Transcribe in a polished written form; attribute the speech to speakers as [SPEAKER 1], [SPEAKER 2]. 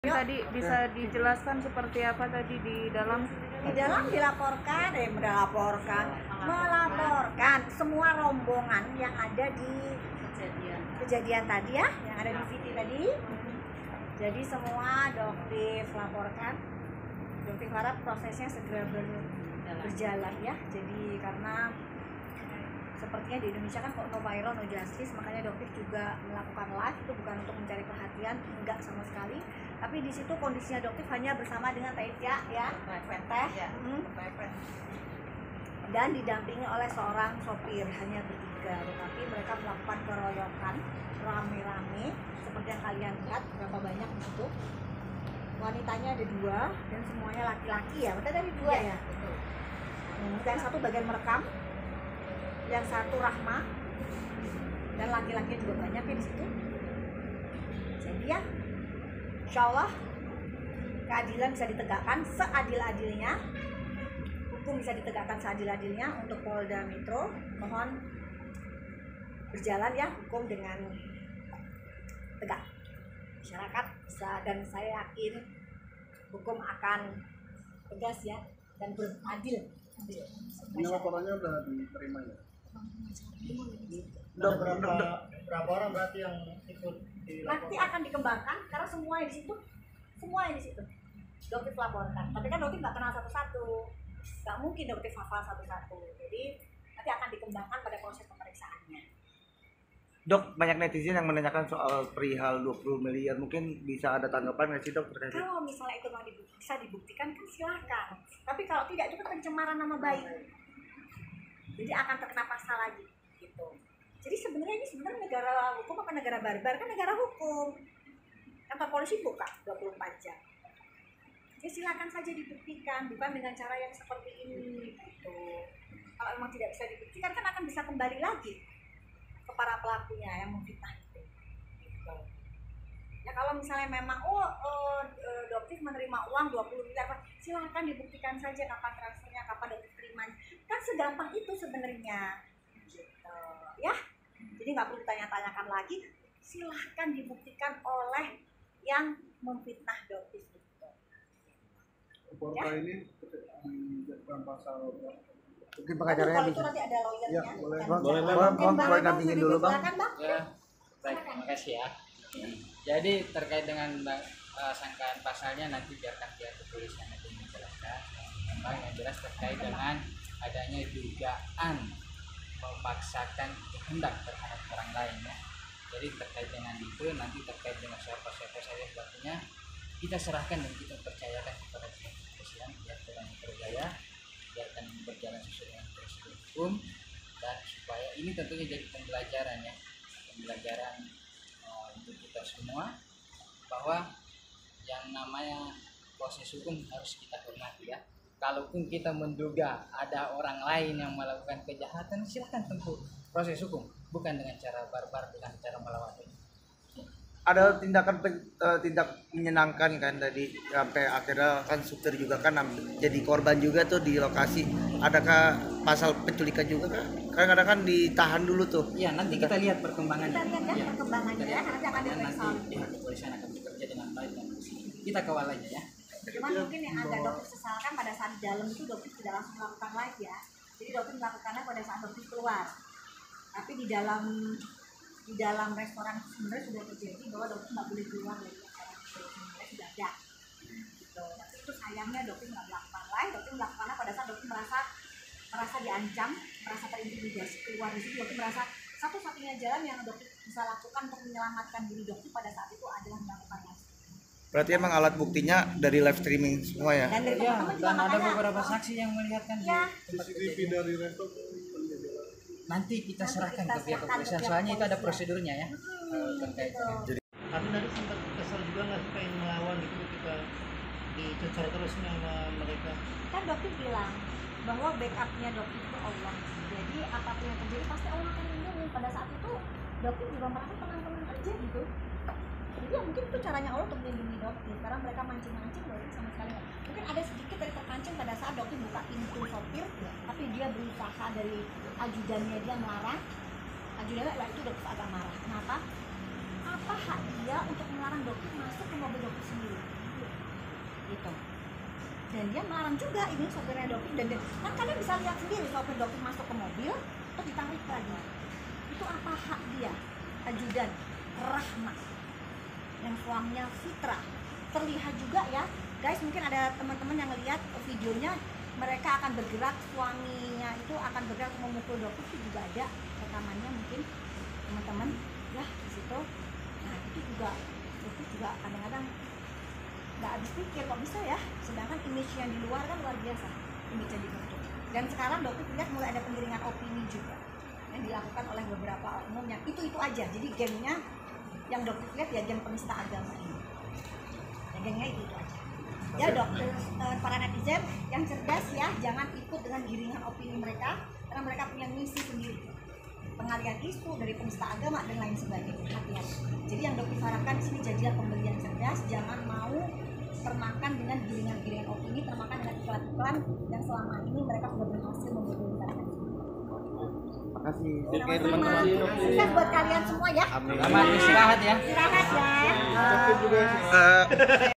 [SPEAKER 1] Tadi bisa dijelaskan seperti apa tadi di dalam
[SPEAKER 2] melaporkan semua rombongan yang ada di kejadian tadi ya, yang ada di Viti tadi. Jadi semua Doktif laporkan. Doktif harap prosesnya segera berjalan ya. Jadi karena sepertinya di Indonesia kan kok no viral no justice, makanya Doktif juga melakukan live. Itu bukan untuk mencari perhatian, enggak sama sekali. Tapi di situ kondisinya Doktif hanya bersama dengan Taitia ya, dan didampingi oleh seorang sopir, hanya bertiga. Tetapi mereka melakukan keroyokan rame-rame seperti yang kalian lihat, berapa banyak di situ. Wanitanya ada 2 dan semuanya laki-laki ya, betul tadi 2 ya. Yang satu bagian merekam, yang satu Rahma, dan laki-laki juga banyak ya di situ. Jadi ya, insya Allah keadilan bisa ditegakkan seadil-adilnya, hukum bisa ditegakkan seadil-adilnya untuk Polda Metro. Mohon berjalan ya hukum dengan tegak, masyarakat bisa, dan saya yakin hukum akan tegas ya dan beradil.
[SPEAKER 3] Ini laporannya udah diterima ya?
[SPEAKER 4] Udah berapa orang berarti yang ikut di
[SPEAKER 2] Nanti akan dikembangkan karena semua di situ, Doktif laporkan. Tapi kan Doktif nggak kenal satu-satu, nggak mungkin Doktif hafal satu-satu. Jadi nanti akan dikembangkan pada proses pemeriksaannya.
[SPEAKER 5] Dok, banyak netizen yang menanyakan soal perihal 20 miliar. Mungkin bisa ada tanggapan nggak sih, Dok, terkait itu?
[SPEAKER 2] Kalau misalnya itu bisa dibuktikan kan silakan. Tapi kalau tidak, itu kan pencemaran nama baik. Jadi akan terkena pasal lagi gitu. Jadi sebenarnya ini negara hukum apa negara barbar? Kan negara hukum. Kantor polisi buka 24 jam. Ya silakan saja dibuktikan, bukan dengan cara yang seperti ini gitu. Kalau memang tidak bisa dibuktikan kan akan bisa kembali lagi ke para pelakunya yang memfitnah itu. Gitu. Ya kalau misalnya memang Doktif menerima uang 20 miliar, silakan dibuktikan saja kapan transfernya, kapan Doktif terimanya. Kan segampang itu sebenarnya. Gitu. Ya. Jadi nggak perlu tanya-tanyakan lagi, silahkan dibuktikan oleh yang memfitnah Doktif itu.
[SPEAKER 3] Portal ini dijadikan pasal
[SPEAKER 5] Mungkin pengacaranya
[SPEAKER 2] kalau itu
[SPEAKER 5] bisa.
[SPEAKER 2] nanti ada lawyernya.
[SPEAKER 3] Ya, boleh.
[SPEAKER 5] Boleh dampingin dulu, Bang.
[SPEAKER 2] Silakan, Bang.
[SPEAKER 6] Ya, baik, terima kasih ya. Jadi terkait dengan sangkaan pasalnya nanti biarkan pihak kepolisian nanti menjelaskan. Memang yang jelas terkait dengan adanya dugaan memaksakan kehendak terhadap orang lain ya. Jadi terkait dengan itu nanti terkait dengan siapa-siapa saja pelakunya kita serahkan dan kita percayakan kepada pihak kepolisian, pihak Polda Metro Jaya, biarkan berjalan sesuai dengan prosedur hukum, dan supaya ini tentunya jadi pembelajaran ya, untuk kita semua bahwa yang namanya proses hukum harus kita hormati ya. Kalaupun kita menduga ada orang lain yang melakukan kejahatan, silakan tempuh proses hukum, bukan dengan cara barbar, dengan cara melawan.
[SPEAKER 5] Ada tindak menyenangkan kan tadi, sampai akhirnya kan supir juga kan jadi korban juga tuh di lokasi. Adakah pasal penculikan juga kan? Kadang-kadang kan ditahan dulu tuh.
[SPEAKER 6] Iya, nanti kita lihat perkembangannya.
[SPEAKER 2] Kita lihat ya perkembangannya ya, nanti akan diperiksa.
[SPEAKER 6] Nanti pihak kepolisian akan bekerja dengan baik dan bersih. Kita kawal aja ya.
[SPEAKER 2] Cuman mungkin yang agak Doktif sesalkan pada saat di dalam itu Doktif tidak langsung melakukan live ya. Jadi Doktif melakukannya pada saat Doktif keluar. Tapi di dalam restoran itu sebenarnya sudah terjadi bahwa Doktif nggak boleh keluar dari restoran itu, sebenarnya sudah ada. Gitu. Tapi itu sayangnya Doktif nggak melakukan live. Doktif melakukannya pada saat Doktif merasa diancam, merasa terintimidasi keluar di situ. Doktif merasa satu-satunya jalan yang Doktif bisa lakukan untuk menyelamatkan diri Doktif pada saat itu adalah melakukan live.
[SPEAKER 5] Berarti emang alat buktinya dari live streaming semua ya?
[SPEAKER 2] Dan dari
[SPEAKER 6] Ya,
[SPEAKER 2] teman-teman juga
[SPEAKER 6] dan ada
[SPEAKER 2] makanya,
[SPEAKER 6] beberapa saksi yang melihatkan
[SPEAKER 2] ya,
[SPEAKER 6] di tempat
[SPEAKER 3] CCTV
[SPEAKER 6] kejadian.
[SPEAKER 3] dari resto
[SPEAKER 6] Nanti kita
[SPEAKER 2] Nanti
[SPEAKER 6] serahkan
[SPEAKER 2] kita
[SPEAKER 6] ke pihak
[SPEAKER 2] serahkan ke
[SPEAKER 6] kepolisian,
[SPEAKER 2] pihak
[SPEAKER 6] soalnya itu ada
[SPEAKER 2] kepolisian.
[SPEAKER 6] prosedurnya ya. Terkait
[SPEAKER 2] gitu.
[SPEAKER 6] dengan
[SPEAKER 4] Tapi tadi sempat kesal juga nggak sih pengen melawan gitu ketika dicecar terus sama mereka.
[SPEAKER 2] Kan Doktif bilang bahwa backupnya Doktif itu Allah. Jadi apapun yang terjadi pasti Allah akan lindungi. Pada saat itu Doktif juga merasa tenang-tenang aja gitu. Jadi ya mungkin itu caranya Allah untuk melindungi Doktif, karena mereka mancing-mancing Doktif sama sekali nggak. Mungkin ada sedikit dari terpancing pada saat Doktif buka pintu sopir, tapi dia berusaha dari ajudannya dia melarang. Ajudannya lah itu Doktif agak marah. Kenapa? apa hak dia untuk melarang dokter masuk ke mobil dokter sendiri gitu. Dan dia melarang juga ini sopirnya dokter, dan kan kalian bisa lihat sendiri sopir dokter masuk ke mobil terus ditarik lagi. Itu apa hak dia? Ajudan Rahmat yang suaminya Fitra, terlihat juga ya guys, mungkin ada teman-teman yang lihat videonya, mereka akan bergerak, suaminya itu akan bergerak memukul dokter, itu juga ada rekamannya mungkin teman-teman ya di situ. Nah itu juga dokter juga kadang-kadang nggak habis pikir kok bisa ya, sedangkan image yang di luar kan luar biasa image yang dibentuk. Dan sekarang dokter lihat mulai ada penggiringan opini juga yang dilakukan oleh beberapa oknum yang itu aja. Jadi gengnya yang dokter lihat ya geng penista agama ini, ya gengnya itu aja. Ya dokter, para netizen yang cerdas ya, jangan ikut dengan giringan opini mereka, karena mereka punya misi sendiri, pengalihan isu dari penista agama dan lain sebagainya. Hati-hati. Jadi yang dokter sarankan di sini, jadilah pembeli yang cerdas, jangan mau termakan dengan giringan-giringan opini, termakan dengan iklan-iklan yang selama ini mereka sudah berhasil membodohkan.
[SPEAKER 5] Makasih.
[SPEAKER 2] Sama-sama. Sukses buat kalian semua ya.
[SPEAKER 5] Amin.
[SPEAKER 6] Selamat istirahat ya.
[SPEAKER 2] Istirahat ya.
[SPEAKER 3] Sakit juga sih.